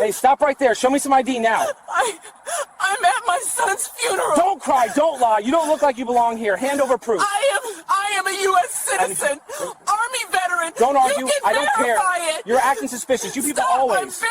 Hey, stop right there. Show me some ID now. I'm at my son's funeral. Don't cry. Don't lie. You don't look like you belong here. Hand over proof. I am a U.S. citizen. Army veteran. Don't argue. You can I don't care. verify it. You're acting suspicious. You people Stop, always.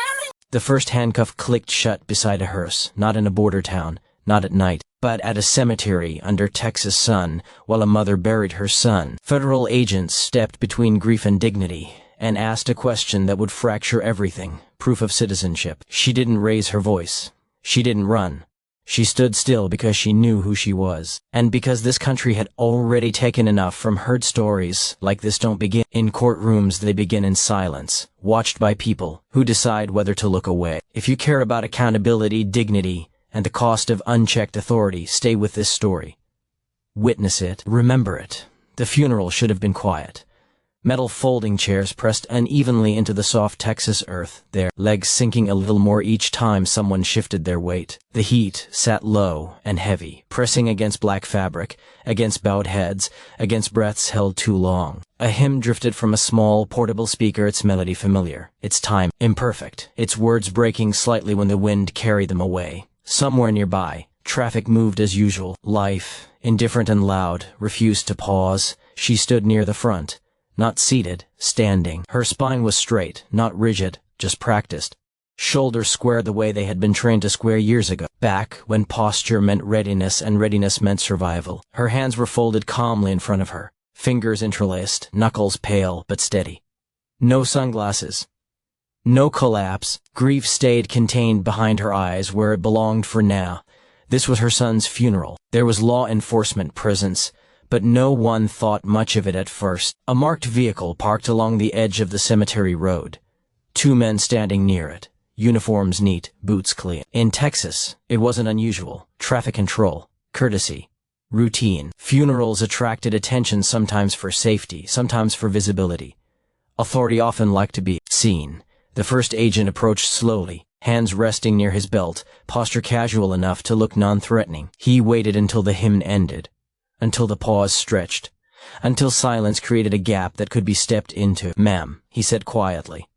The first handcuff clicked shut beside a hearse, not in a border town, not at night, but at a cemetery under Texas sun, while a mother buried her son. Federal agents stepped between grief and dignity and asked a question that would fracture everything: proof of citizenship. She didn't raise her voice. She didn't run. She stood still because she knew who she was, and because this country had already taken enough from heard stories like this don't begin in courtrooms. They begin in silence, watched by people who decide whether to look away. If you care about accountability, dignity, and the cost of unchecked authority, stay with this story. Witness it. Remember it. The funeral should have been quiet. Metal folding chairs pressed unevenly into the soft Texas earth, their legs sinking a little more each time someone shifted their weight. The heat sat low and heavy, pressing against black fabric, against bowed heads, against breaths held too long. A hymn drifted from a small, portable speaker, its melody familiar, its time imperfect, its words breaking slightly when the wind carried them away. Somewhere nearby, traffic moved as usual. Life, indifferent and loud, refused to pause. She stood near the front. Not seated, standing. Her spine was straight, not rigid, just practiced. Shoulders square the way they had been trained to square years ago. Back when posture meant readiness and readiness meant survival. Her hands were folded calmly in front of her, fingers interlaced, knuckles pale but steady. No sunglasses. No collapse. Grief stayed contained behind her eyes where it belonged for now. This was her son's funeral. There was law enforcement presence, but no one thought much of it at first. A marked vehicle parked along the edge of the cemetery road. Two men standing near it, uniforms neat, boots clean. In Texas, it wasn't unusual. Traffic control, courtesy, routine. Funerals attracted attention, sometimes for safety, sometimes for visibility. Authority often liked to be seen. The first agent approached slowly, hands resting near his belt, posture casual enough to look non-threatening. He waited until the hymn ended, until the pause stretched, until silence created a gap that could be stepped into. "Ma'am," he said quietly.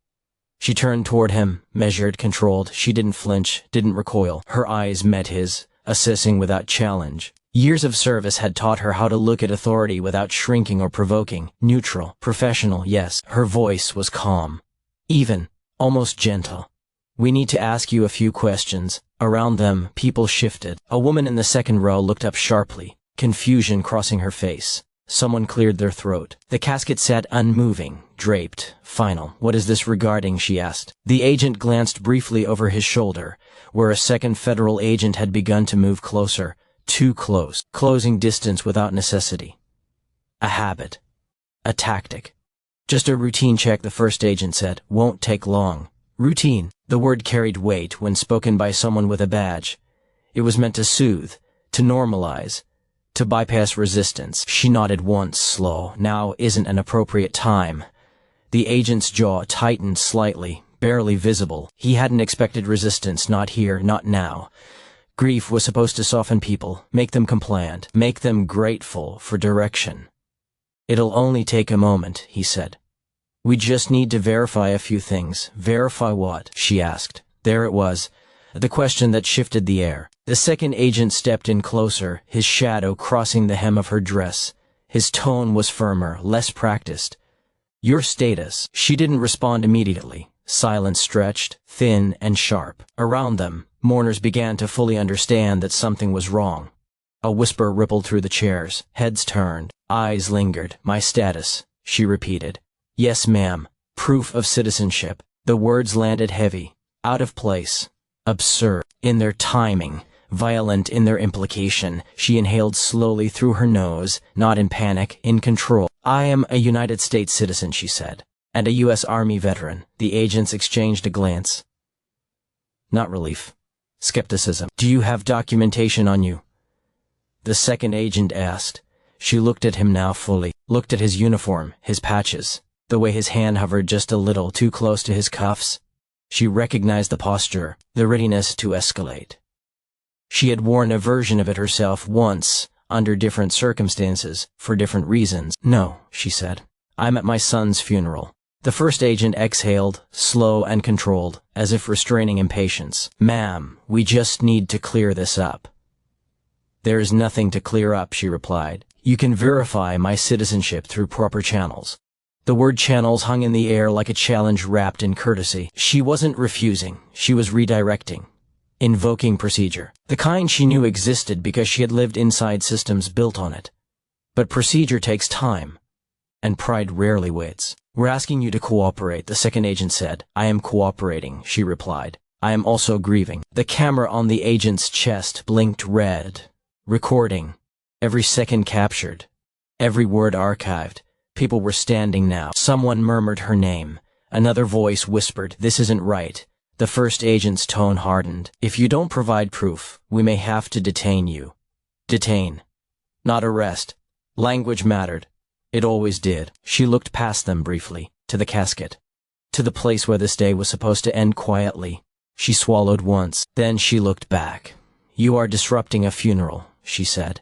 She turned toward him, measured, controlled. She didn't flinch, didn't recoil. Her eyes met his, assessing without challenge. Years of service had taught her how to look at authority without shrinking or provoking. Neutral, professional, yes. Her voice was calm, even, almost gentle. "We need to ask you a few questions." Around them, people shifted. A woman in the second row looked up sharply, confusion crossing her face. Someone cleared their throat. The casket sat unmoving, draped, final. "What is this regarding?" she asked. The agent glanced briefly over his shoulder, where a second federal agent had begun to move closer, too close, closing distance without necessity. A habit. A tactic. "Just a routine check," the first agent said. "Won't take long." Routine. The word carried weight when spoken by someone with a badge. It was meant to soothe, to normalize, to bypass resistance. She nodded once, slow. "Now isn't an appropriate time." The agent's jaw tightened slightly, barely visible. He hadn't expected resistance, not here, not now. Grief was supposed to soften people, make them compliant, make them grateful for direction. "It'll only take a moment," he said. "We just need to verify a few things." "Verify what?" she asked. There it was, the question that shifted the air. The second agent stepped in closer, his shadow crossing the hem of her dress. His tone was firmer, less practiced. "Your status." She didn't respond immediately. Silence stretched, thin and sharp. Around them, mourners began to fully understand that something was wrong. A whisper rippled through the chairs. Heads turned. Eyes lingered. "My status," she repeated. "Yes, ma'am. Proof of citizenship." The words landed heavy, out of place, absurd in their timing, violent in their implication. She inhaled slowly through her nose, not in panic, in control. "I am a United States citizen," she said, "and a U.S. Army veteran." The agents exchanged a glance. Not relief. Skepticism. "Do you have documentation on you?" The second agent asked. She looked at him now fully, looked at his uniform, his patches, the way his hand hovered just a little too close to his cuffs. She recognized the posture, the readiness to escalate. She had worn a version of it herself once, under different circumstances, for different reasons. "No," she said. "I'm at my son's funeral." The first agent exhaled, slow and controlled, as if restraining impatience. "Ma'am, we just need to clear this up." "There is nothing to clear up," she replied. "You can verify my citizenship through proper channels." The word channels hung in the air like a challenge wrapped in courtesy. She wasn't refusing, she was redirecting. Invoking procedure. The kind she knew existed because she had lived inside systems built on it. But procedure takes time, and pride rarely waits. "We're asking you to cooperate," the second agent said. "I am cooperating," she replied. "I am also grieving." The camera on the agent's chest blinked red. Recording. Every second captured. Every word archived. People were standing now. Someone murmured her name. Another voice whispered, "This isn't right." The first agent's tone hardened. "If you don't provide proof, we may have to detain you." Detain. Not arrest. Language mattered. It always did. She looked past them briefly, to the casket. To the place where this day was supposed to end quietly. She swallowed once. Then she looked back. "You are disrupting a funeral," she said.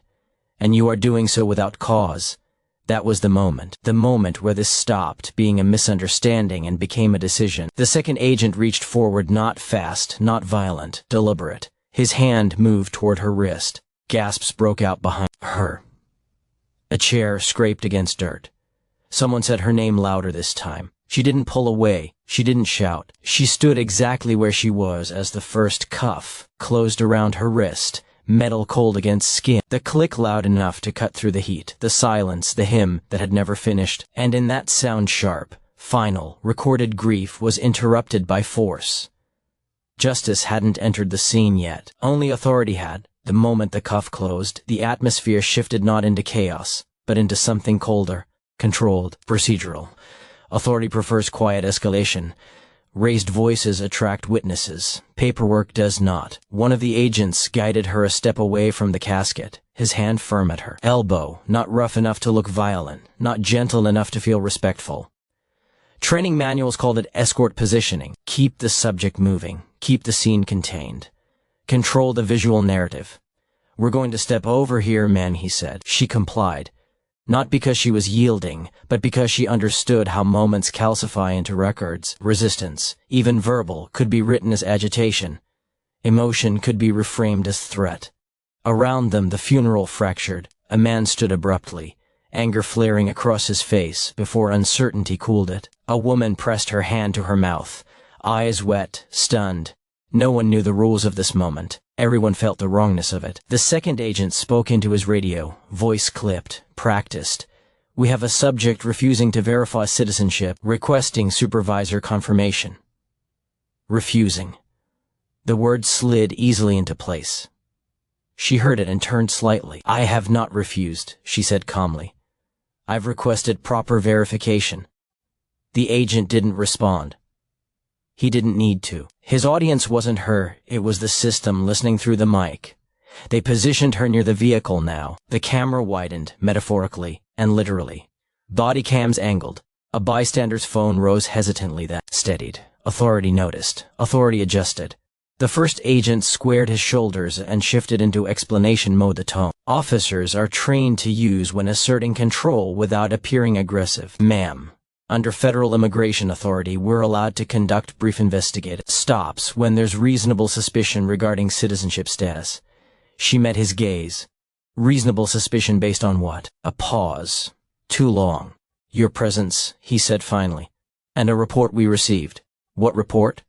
"And you are doing so without cause." That was the moment where this stopped being a misunderstanding and became a decision. The second agent reached forward, not fast, not violent, deliberate. His hand moved toward her wrist. Gasps broke out behind her. A chair scraped against dirt. Someone said her name louder this time. She didn't pull away. She didn't shout. She stood exactly where she was as the first cuff closed around her wrist. Metal cold against skin. The click loud enough to cut through the heat, the silence, the hymn that had never finished. And in that sound sharp, final, recorded grief was interrupted by force. Justice hadn't entered the scene yet. Only authority had. The moment the cuff closed, the atmosphere shifted not into chaos, but into something colder, controlled, procedural. Authority prefers quiet escalation. Raised voices attract witnesses. Paperwork does not. One of the agents guided her a step away from the casket, his hand firm at her elbow, not rough enough to look violent, not gentle enough to feel respectful. Training manuals called it escort positioning. Keep the subject moving. Keep the scene contained. Control the visual narrative. "We're going to step over here, man," he said. She complied. Not because she was yielding, but because she understood how moments calcify into records. Resistance, even verbal, could be written as agitation. Emotion could be reframed as threat. Around them the funeral fractured. A man stood abruptly, anger flaring across his face before uncertainty cooled it. A woman pressed her hand to her mouth, eyes wet, stunned. No one knew the rules of this moment. Everyone felt the wrongness of it. The second agent spoke into his radio, voice clipped, practiced. "We have a subject refusing to verify citizenship, requesting supervisor confirmation." Refusing. The word slid easily into place. She heard it and turned slightly. "I have not refused," she said calmly. "I've requested proper verification." The agent didn't respond. He didn't need to. His audience wasn't her, it was the system listening through the mic. They positioned her near the vehicle now. The camera widened, metaphorically and literally. Bodycams angled. A bystander's phone rose hesitantly, then steadied. Authority noticed. Authority adjusted. The first agent squared his shoulders and shifted into explanation mode. The tone officers are trained to use when asserting control without appearing aggressive. "Ma'am, under federal immigration authority, we're allowed to conduct brief investigative stops when there's reasonable suspicion regarding citizenship status." She met his gaze. Reasonable suspicion based on what? A pause. Too long. "Your presence," he said finally. "And a report we received." "What report?"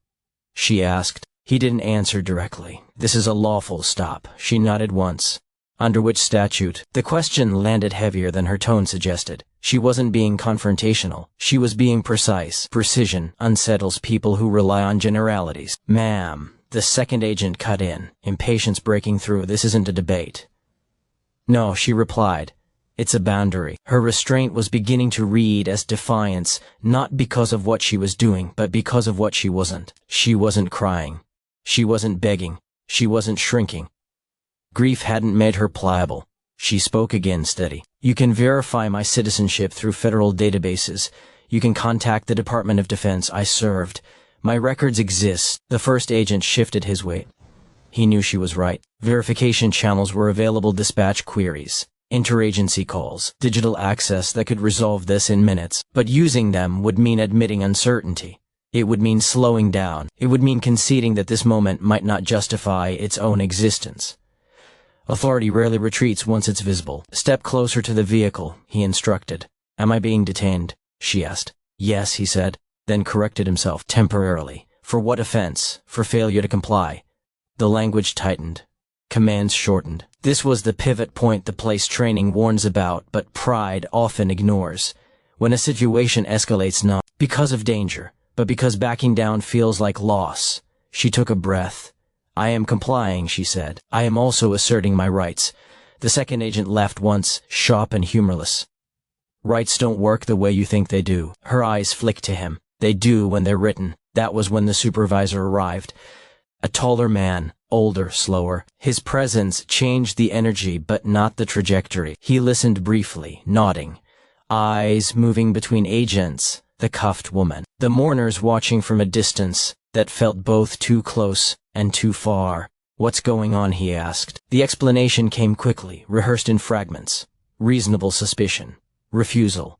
she asked. He didn't answer directly. "This is a lawful stop." She nodded once. "Under which statute?" The question landed heavier than her tone suggested. She wasn't being confrontational. She was being precise. Precision unsettles people who rely on generalities. "Ma'am," the second agent cut in, impatience breaking through. "This isn't a debate." "No," she replied. "It's a boundary." Her restraint was beginning to read as defiance, not because of what she was doing, but because of what she wasn't. She wasn't crying. She wasn't begging. She wasn't shrinking. Grief hadn't made her pliable. She spoke again, steady. "You can verify my citizenship through federal databases. You can contact the Department of Defense I served. My records exist." The first agent shifted his weight. He knew she was right. Verification channels were available: dispatch queries, interagency calls, digital access that could resolve this in minutes, but using them would mean admitting uncertainty. It would mean slowing down. It would mean conceding that this moment might not justify its own existence. Authority rarely retreats once it's visible. Step closer to the vehicle, he instructed. Am I being detained? She asked. Yes, he said, then corrected himself temporarily. For what offense? For failure to comply. The language tightened. Commands shortened. This was the pivot point the police training warns about, but pride often ignores. When a situation escalates not because of danger, but because backing down feels like loss. She took a breath. I am complying, she said. I am also asserting my rights. The second agent left once, sharp and humorless. Rights don't work the way you think they do. Her eyes flicked to him. They do when they're written. That was when the supervisor arrived. A taller man, older, slower. His presence changed the energy, but not the trajectory. He listened briefly, nodding. Eyes moving between agents, the cuffed woman. The mourners watching from a distance that felt both too close and too far. What's going on, he asked. The explanation came quickly, rehearsed in fragments. Reasonable suspicion. Refusal.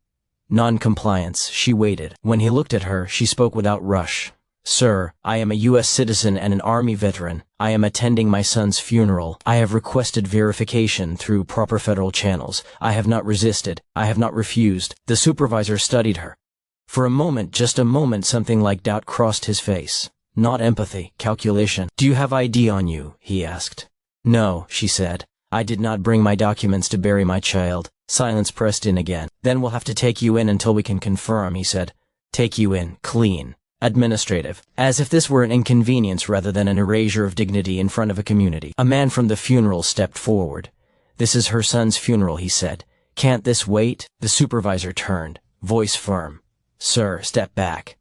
Non-compliance. She waited. When he looked at her, she spoke without rush. Sir, I am a U.S. citizen and an Army veteran. I am attending my son's funeral. I have requested verification through proper federal channels. I have not resisted. I have not refused. The supervisor studied her. For a moment, just a moment, something like doubt crossed his face. Not empathy, calculation. Do you have ID on you? He asked. No, she said. I did not bring my documents to bury my child. Silence pressed in again. Then we'll have to take you in until we can confirm, he said. Take you in, clean. Administrative. As if this were an inconvenience rather than an erasure of dignity in front of a community. A man from the funeral stepped forward. This is her son's funeral, he said. Can't this wait? The supervisor turned, voice firm. Sir, step back.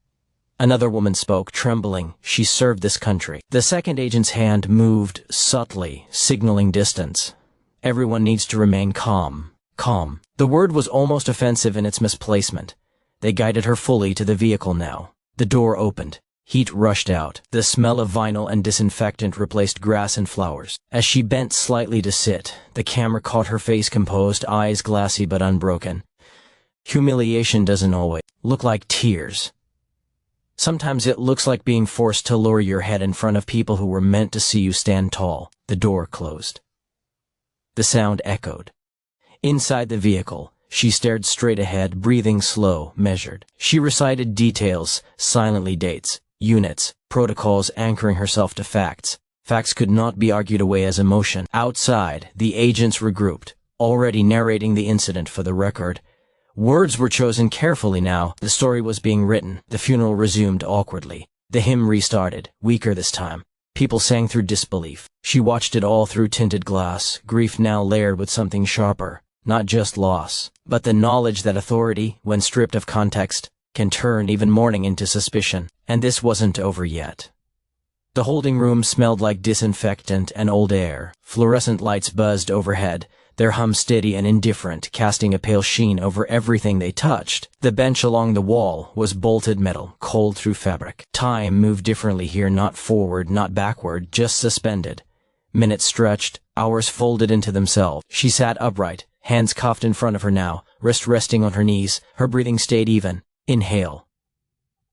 Another woman spoke, trembling. She served this country. The second agent's hand moved subtly, signaling distance. Everyone needs to remain calm. Calm. The word was almost offensive in its misplacement. They guided her fully to the vehicle now. The door opened. Heat rushed out. The smell of vinyl and disinfectant replaced grass and flowers. As she bent slightly to sit, the camera caught her face composed, eyes glassy but unbroken. Humiliation doesn't always look like tears. Sometimes it looks like being forced to lower your head in front of people who were meant to see you stand tall. The door closed. The sound echoed. Inside the vehicle, she stared straight ahead, breathing slow, measured. She recited details, silently dates, units, protocols, anchoring herself to facts. Facts could not be argued away as emotion. Outside, the agents regrouped, already narrating the incident for the record. Words were chosen carefully now. The story was being written. The funeral resumed awkwardly. The hymn restarted, weaker this time. People sang through disbelief. She watched it all through tinted glass, grief now layered with something sharper. Not just loss, but the knowledge that authority, when stripped of context, can turn even mourning into suspicion. And this wasn't over yet. The holding room smelled like disinfectant and old air. Fluorescent lights buzzed overhead, their hum steady and indifferent, casting a pale sheen over everything they touched. The bench along the wall was bolted metal, cold through fabric. Time moved differently here, not forward, not backward, just suspended. Minutes stretched, hours folded into themselves. She sat upright, hands cuffed in front of her now, wrist resting on her knees. Her breathing stayed even. Inhale.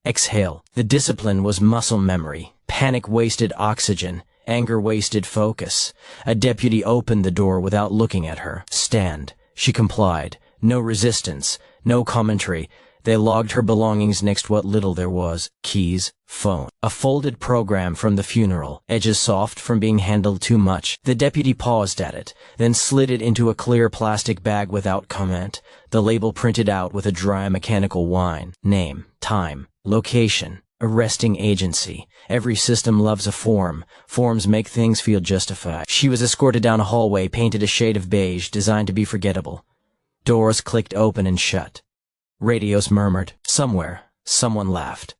Exhale. The discipline was muscle memory. Panic wasted oxygen. Anger wasted focus. A deputy opened the door without looking at her. Stand. She complied. No resistance. No commentary. They logged her belongings next what little there was. Keys, phone. A folded program from the funeral, edges soft from being handled too much. The deputy paused at it, then slid it into a clear plastic bag without comment. The label printed out with a dry mechanical whine. Name, time, location, arresting agency. Every system loves a form. Forms make things feel justified. She was escorted down a hallway painted a shade of beige, designed to be forgettable. Doors clicked open and shut. Radios murmured. Somewhere, someone laughed.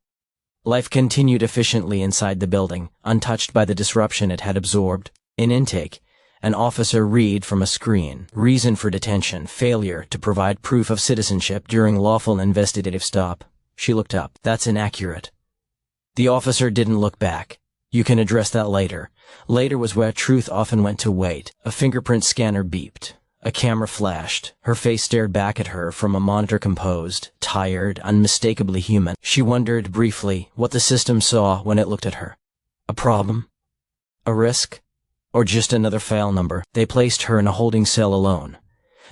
Life continued efficiently inside the building, untouched by the disruption it had absorbed. In intake, an officer read from a screen. Reason for detention, failure to provide proof of citizenship during lawful investigative stop. She looked up. That's inaccurate. The officer didn't look back. You can address that later. Later was where truth often went to wait. A fingerprint scanner beeped. A camera flashed. Her face stared back at her from a monitor, composed, tired, unmistakably human. She wondered briefly what the system saw when it looked at her. A problem? A risk? Or just another file number? They placed her in a holding cell alone.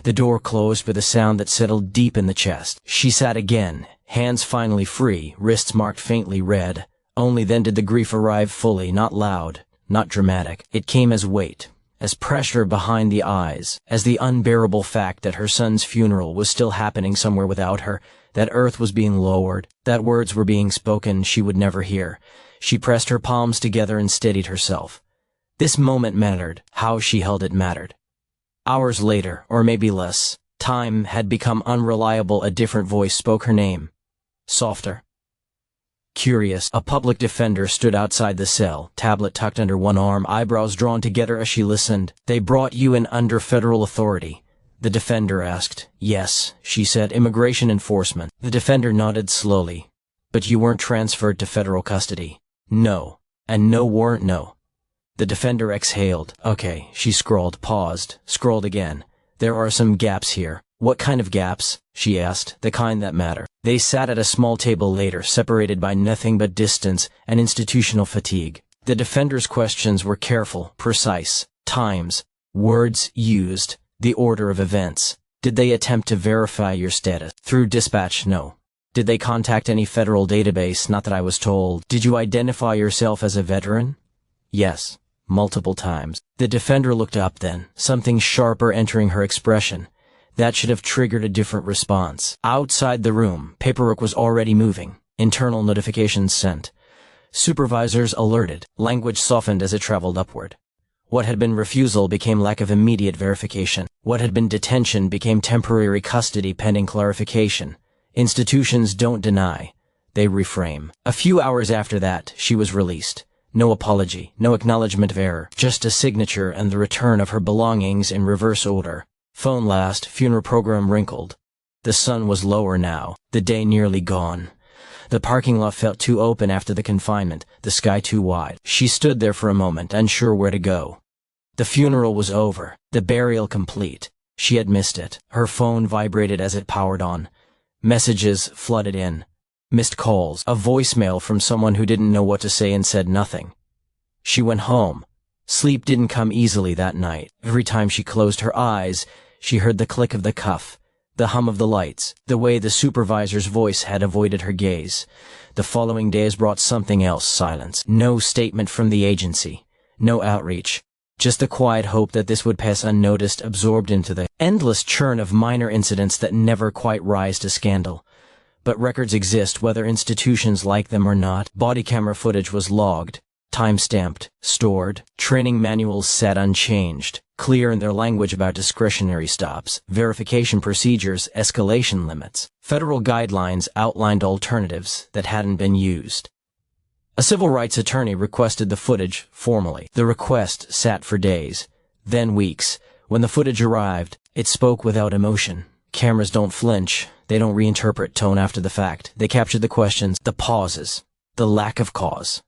The door closed with a sound that settled deep in the chest. She sat again, hands finally free, wrists marked faintly red. Only then did the grief arrive fully, not loud, not dramatic. It came as weight, as pressure behind the eyes, as the unbearable fact that her son's funeral was still happening somewhere without her, that earth was being lowered, that words were being spoken she would never hear. She pressed her palms together and steadied herself. This moment mattered. How she held it mattered. Hours later, or maybe less, time had become unreliable. A different voice spoke her name. Softer. Curious, a public defender stood outside the cell, tablet tucked under one arm, eyebrows drawn together as she listened. They brought you in under federal authority. The defender asked. Yes, she said, immigration enforcement. The defender nodded slowly. But you weren't transferred to federal custody. No. And no warrant, no. The defender exhaled. Okay, she scrolled, paused, scrolled again. There are some gaps here. What kind of gaps? She asked. The kind that matter. They sat at a small table later, separated by nothing but distance and institutional fatigue. The defender's questions were careful, precise. Times, words used, the order of events. Did they attempt to verify your status? Through dispatch, no. Did they contact any federal database? Not that I was told. Did you identify yourself as a veteran? Yes. Multiple times. The defender looked up then, something sharper entering her expression. That should have triggered a different response. Outside the room, paperwork was already moving. Internal notifications sent. Supervisors alerted. Language softened as it traveled upward. What had been refusal became lack of immediate verification. What had been detention became temporary custody pending clarification. Institutions don't deny. They reframe. A few hours after that, she was released. No apology, no acknowledgement of error, just a signature and the return of her belongings in reverse order. Phone last, funeral program wrinkled. The sun was lower now, the day nearly gone. The parking lot felt too open after the confinement, the sky too wide. She stood there for a moment, unsure where to go. The funeral was over, the burial complete. She had missed it. Her phone vibrated as it powered on. Messages flooded in. Missed calls, a voicemail from someone who didn't know what to say and said nothing. She went home. Sleep didn't come easily that night. Every time she closed her eyes, she heard the click of the cuff, the hum of the lights, the way the supervisor's voice had avoided her gaze. The following days brought something else, silence. No statement from the agency. No outreach. Just the quiet hope that this would pass unnoticed, absorbed into the endless churn of minor incidents that never quite rise to scandal. But records exist whether institutions like them or not. Body camera footage was logged, time-stamped, stored. Training manuals sat unchanged, clear in their language about discretionary stops, verification procedures, escalation limits. Federal guidelines outlined alternatives that hadn't been used. A civil rights attorney requested the footage formally. The request sat for days, then weeks. When the footage arrived, it spoke without emotion. Cameras don't flinch. They don't reinterpret tone after the fact. They captured the questions, the pauses, the lack of cause.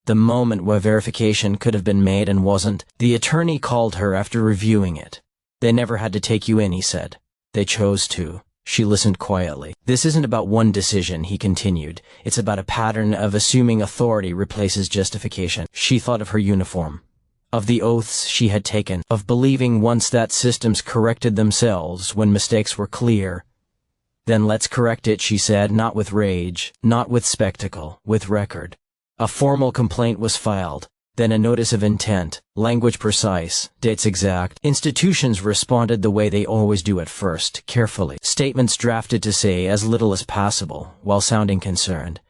The moment where verification could have been made and wasn't. The attorney called her after reviewing it. They never had to take you in, he said. They chose to. She listened quietly. This isn't about one decision, he continued. It's about a pattern of assuming authority replaces justification. She thought of her uniform, of the oaths she had taken, of believing once that systems corrected themselves when mistakes were clear. Then let's correct it, she said, not with rage, not with spectacle, with record. A formal complaint was filed, then a notice of intent, language precise, dates exact. Institutions responded the way they always do at first, carefully. Statements drafted to say as little as possible, while sounding concerned.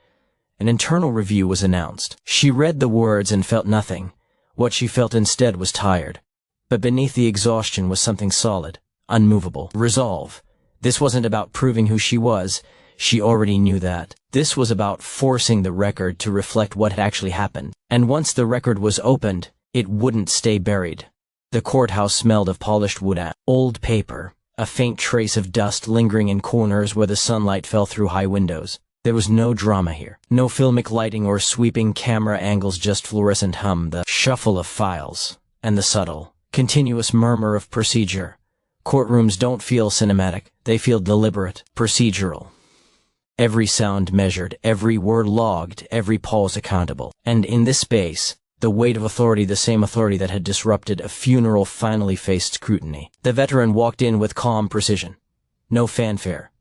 An internal review was announced. She read the words and felt nothing. What she felt instead was tired. But beneath the exhaustion was something solid, unmovable, resolve. This wasn't about proving who she was. She already knew that. This was about forcing the record to reflect what had actually happened. And once the record was opened, it wouldn't stay buried. The courthouse smelled of polished wood, old paper, a faint trace of dust lingering in corners where the sunlight fell through high windows. There was no drama here. No filmic lighting or sweeping camera angles, just fluorescent hum, the shuffle of files, and the subtle, continuous murmur of procedure. Courtrooms don't feel cinematic, they feel deliberate, procedural. Every sound measured, every word logged, every pause accountable. And in this space, the weight of authority, the same authority that had disrupted a funeral, finally faced scrutiny. The veteran walked in with calm precision. No fanfare.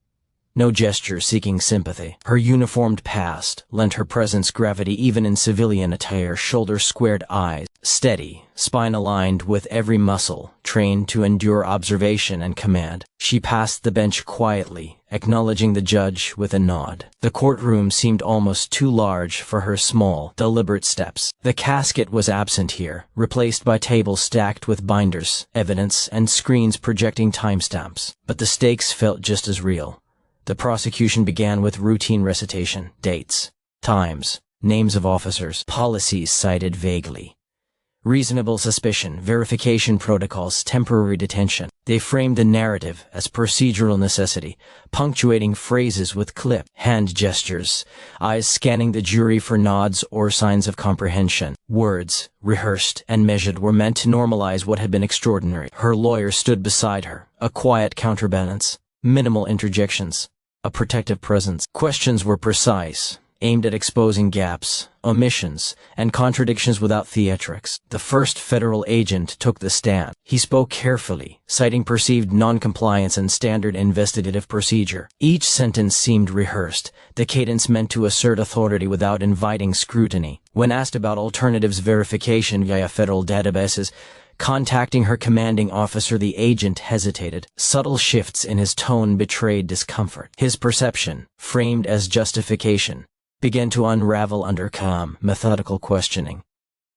No gesture seeking sympathy. Her uniformed past lent her presence gravity even in civilian attire, shoulder-squared eyes, steady, spine aligned with every muscle, trained to endure observation and command. She passed the bench quietly, acknowledging the judge with a nod. The courtroom seemed almost too large for her small, deliberate steps. The casket was absent here, replaced by tables stacked with binders, evidence, and screens projecting timestamps. But the stakes felt just as real. The prosecution began with routine recitation, dates, times, names of officers, policies cited vaguely. Reasonable suspicion, verification protocols, temporary detention. They framed the narrative as procedural necessity, punctuating phrases with clipped hand gestures, eyes scanning the jury for nods or signs of comprehension. Words, rehearsed and measured, were meant to normalize what had been extraordinary. Her lawyer stood beside her, a quiet counterbalance, minimal interjections, a protective presence. Questions were precise, aimed at exposing gaps, omissions, and contradictions without theatrics. The first federal agent took the stand. He spoke carefully, citing perceived noncompliance and standard investigative procedure. Each sentence seemed rehearsed, the cadence meant to assert authority without inviting scrutiny. When asked about alternatives verification via federal databases, contacting her commanding officer, the agent hesitated. Subtle shifts in his tone betrayed discomfort. His perception, framed as justification, began to unravel under calm, methodical questioning.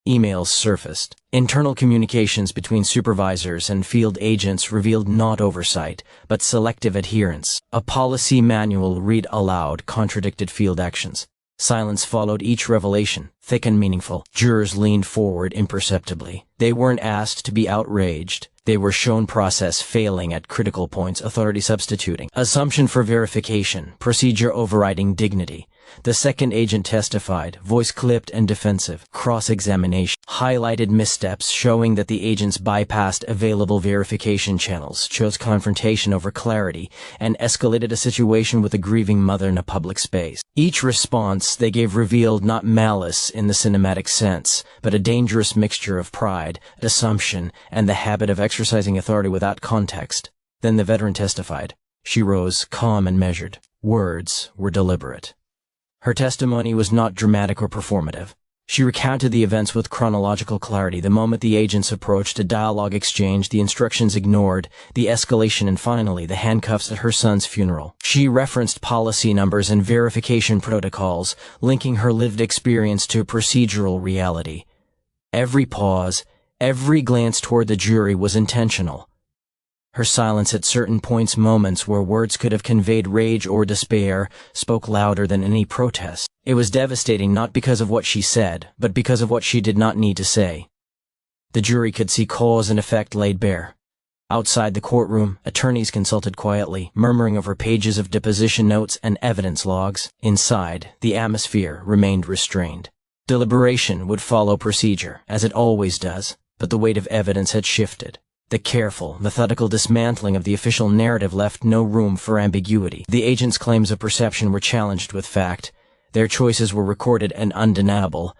Emails surfaced. Internal communications between supervisors and field agents revealed not oversight, but selective adherence. A policy manual read aloud contradicted field actions. Silence followed each revelation, thick and meaningful. Jurors leaned forward imperceptibly. They weren't asked to be outraged. They were shown process failing at critical points, authority substituting. Assumption for verification, procedure overriding dignity. The second agent testified, voice clipped and defensive. Cross-examination highlighted missteps, showing that the agents bypassed available verification channels, chose confrontation over clarity, and escalated a situation with a grieving mother in a public space. Each response they gave revealed not malice in the cinematic sense, but a dangerous mixture of pride, assumption, and the habit of exercising authority without context. Then the veteran testified. She rose, calm and measured. Words were deliberate. Her testimony was not dramatic or performative. She recounted the events with chronological clarity. The moment the agents approached, a dialogue exchanged, the instructions ignored, the escalation, and finally the handcuffs at her son's funeral. She referenced policy numbers and verification protocols, linking her lived experience to procedural reality. Every pause, every glance toward the jury was intentional. Her silence at certain points, moments where words could have conveyed rage or despair, spoke louder than any protest. It was devastating not because of what she said, but because of what she did not need to say. The jury could see cause and effect laid bare. Outside the courtroom, attorneys consulted quietly, murmuring over pages of deposition notes and evidence logs. Inside, the atmosphere remained restrained. Deliberation would follow procedure, as it always does, but the weight of evidence had shifted. The careful, methodical dismantling of the official narrative left no room for ambiguity. The agents' claims of perception were challenged with fact. Their choices were recorded and undeniable.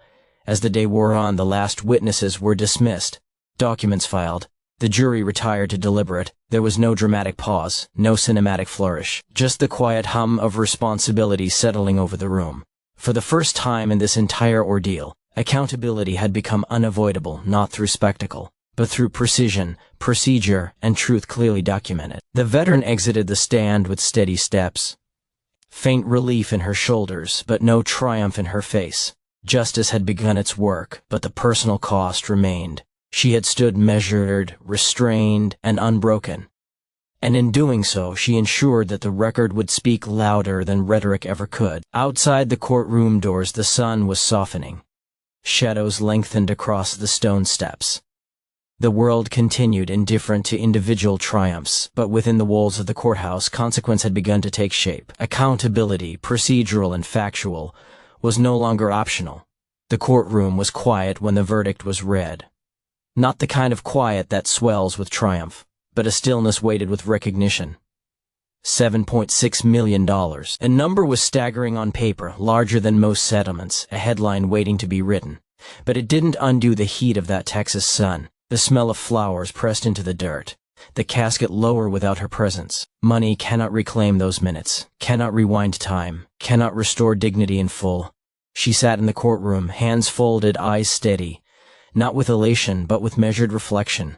As the day wore on, the last witnesses were dismissed. Documents filed. The jury retired to deliberate. There was no dramatic pause, no cinematic flourish, just the quiet hum of responsibility settling over the room. For the first time in this entire ordeal, accountability had become unavoidable, not through spectacle, but through precision, procedure, and truth clearly documented. The veteran exited the stand with steady steps. Faint relief in her shoulders, but no triumph in her face. Justice had begun its work, but the personal cost remained. She had stood measured, restrained, and unbroken. And in doing so, she ensured that the record would speak louder than rhetoric ever could. Outside the courtroom doors, the sun was softening. Shadows lengthened across the stone steps. The world continued indifferent to individual triumphs, but within the walls of the courthouse, consequence had begun to take shape. Accountability, procedural and factual, was no longer optional. The courtroom was quiet when the verdict was read. Not the kind of quiet that swells with triumph, but a stillness waited with recognition. $7.6 million. A number was staggering on paper, larger than most settlements, a headline waiting to be written. But it didn't undo the heat of that Texas sun, the smell of flowers pressed into the dirt, the casket lower without her presence. Money cannot reclaim those minutes, cannot rewind time, cannot restore dignity in full. She sat in the courtroom, hands folded, eyes steady, not with elation but with measured reflection.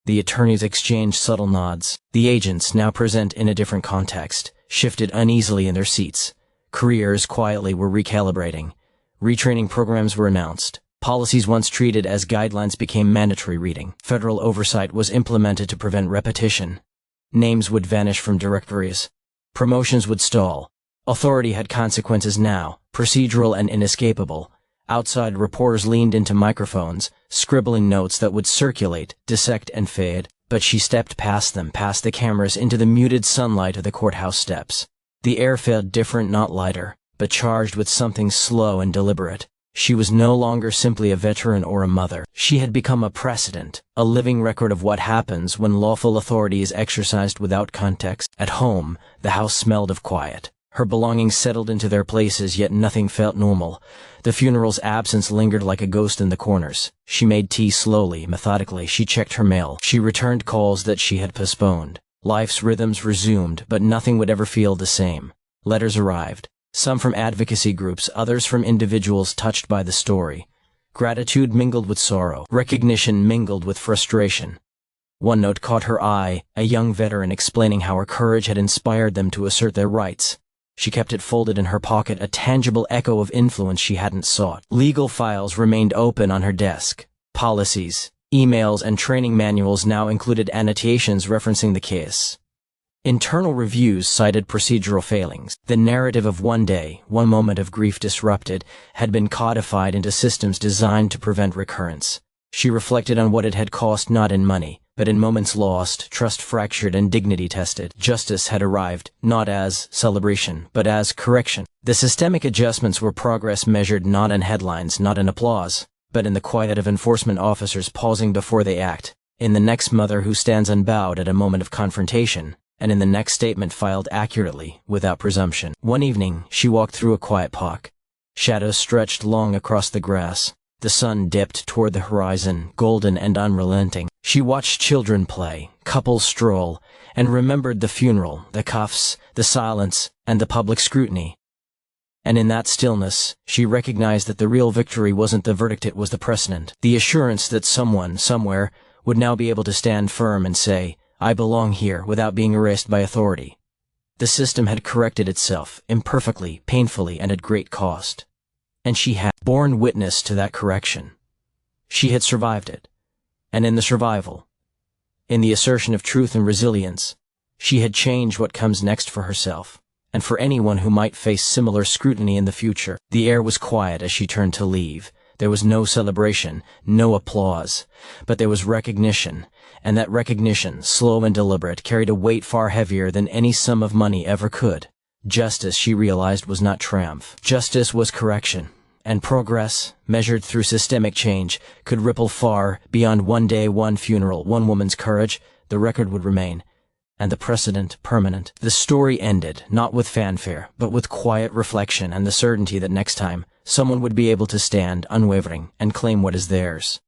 The attorneys exchanged subtle nods. The agents, now present in a different context, shifted uneasily in their seats. Careers quietly were recalibrating. Retraining programs were announced. Policies once treated as guidelines became mandatory reading. Federal oversight was implemented to prevent repetition. Names would vanish from directories. Promotions would stall. Authority had consequences now, procedural and inescapable. Outside reporters leaned into microphones, scribbling notes that would circulate, dissect, and fade. But she stepped past them, past the cameras, into the muted sunlight of the courthouse steps. The air felt different, not lighter, but charged with something slow and deliberate. She was no longer simply a veteran or a mother. She had become a precedent, a living record of what happens when lawful authority is exercised without context. At home, the house smelled of quiet. Her belongings settled into their places, yet nothing felt normal. The funeral's absence lingered like a ghost in the corners. She made tea slowly, methodically. She checked her mail. She returned calls that she had postponed. Life's rhythms resumed, but nothing would ever feel the same. Letters arrived. Some from advocacy groups, others from individuals touched by the story. Gratitude mingled with sorrow. Recognition mingled with frustration. One note caught her eye, a young veteran explaining how her courage had inspired them to assert their rights. She kept it folded in her pocket, a tangible echo of influence she hadn't sought. Legal files remained open on her desk. Policies, emails, and training manuals now included annotations referencing the case. Internal reviews cited procedural failings. The narrative of one day, one moment of grief disrupted, had been codified into systems designed to prevent recurrence. She reflected on what it had cost, not in money, but in moments lost, trust fractured, and dignity tested. Justice had arrived, not as celebration, but as correction. The systemic adjustments were progress measured not in headlines, not in applause, but in the quiet of enforcement officers pausing before they act, in the next mother who stands unbowed at a moment of confrontation, and in the next statement filed accurately, without presumption. One evening, she walked through a quiet park. Shadows stretched long across the grass. The sun dipped toward the horizon, golden and unrelenting. She watched children play, couples stroll, and remembered the funeral, the cuffs, the silence, and the public scrutiny. And in that stillness, she recognized that the real victory wasn't the verdict, it was the precedent. The assurance that someone, somewhere, would now be able to stand firm and say, "I belong here," without being erased by authority. The system had corrected itself, imperfectly, painfully, and at great cost. And she had borne witness to that correction. She had survived it. And in the survival, in the assertion of truth and resilience, she had changed what comes next for herself, and for anyone who might face similar scrutiny in the future. The air was quiet as she turned to leave. There was no celebration, no applause, but there was recognition, and that recognition, slow and deliberate, carried a weight far heavier than any sum of money ever could. Justice, she realized, was not triumph. Justice was correction, and progress, measured through systemic change, could ripple far beyond one day, one funeral, one woman's courage. The record would remain, and the precedent permanent. The story ended, not with fanfare, but with quiet reflection and the certainty that next time, someone would be able to stand, unwavering, and claim what is theirs.